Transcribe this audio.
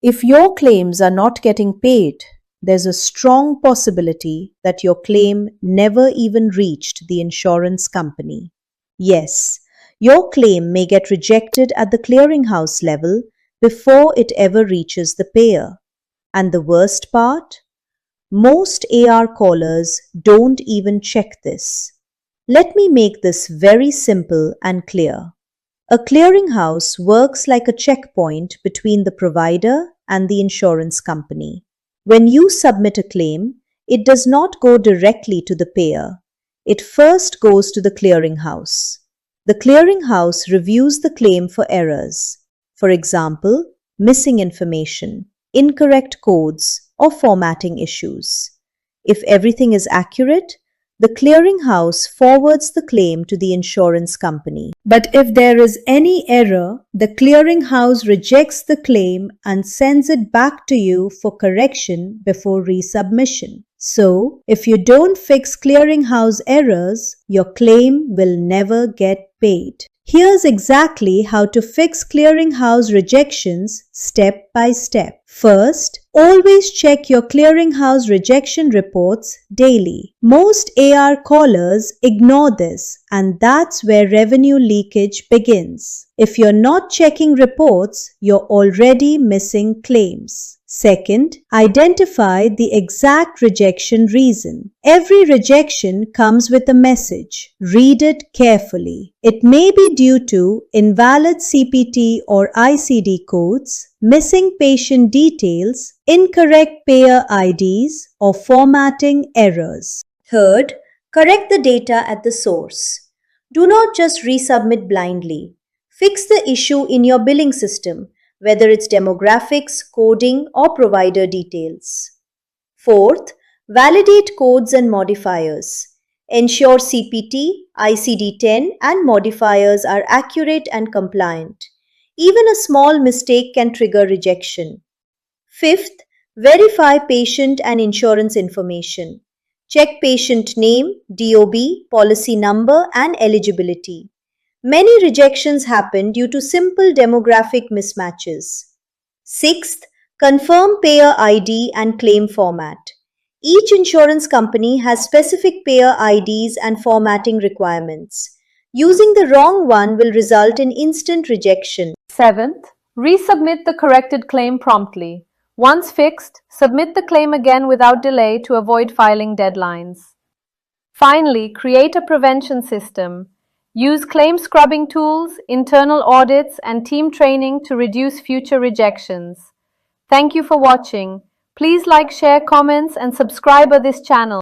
If your claims are not getting paid, there's a strong possibility that your claim never even reached the insurance company. Yes, your claim may get rejected at the clearinghouse level before it ever reaches the payer. And the worst part? Most AR callers don't even check this. Let me make this very simple and clear. A clearinghouse works like a checkpoint between the provider and the insurance company. When you submit a claim, it does not go directly to the payer. It first goes to the clearinghouse. The clearinghouse reviews the claim for errors. For example, missing information, incorrect codes, or formatting issues. If everything is accurate, the clearinghouse forwards the claim to the insurance company. But if there is any error, the clearinghouse rejects the claim and sends it back to you for correction before resubmission. So, if you don't fix clearinghouse errors, your claim will never get paid. Here's exactly how to fix clearinghouse rejections step by step. First, always check your clearinghouse rejection reports daily. Most AR callers ignore this, and that's where revenue leakage begins. If you're not checking reports, you're already missing claims. Second, identify the exact rejection reason. Every rejection comes with a message. Read it carefully. It may be due to invalid CPT or ICD codes, missing patient details, incorrect payer IDs, or formatting errors. Third, correct the data at the source. Do not just resubmit blindly. Fix the issue in your billing system, whether it's demographics, coding, or provider details. Fourth, validate codes and modifiers. Ensure CPT, ICD-10, and modifiers are accurate and compliant. Even a small mistake can trigger rejection. Fifth, verify patient and insurance information. Check patient name, DOB, policy number, and eligibility. Many rejections happen due to simple demographic mismatches. Sixth, confirm payer ID and claim format. Each insurance company has specific payer IDs and formatting requirements. Using the wrong one will result in instant rejection. Seventh, resubmit the corrected claim promptly. Once fixed, submit the claim again without delay to avoid filing deadlines. Finally, create a prevention system. Use claim scrubbing tools, internal audits, and team training to reduce future rejections. Thank you for watching. Please like, share, comments, and subscribe to this channel.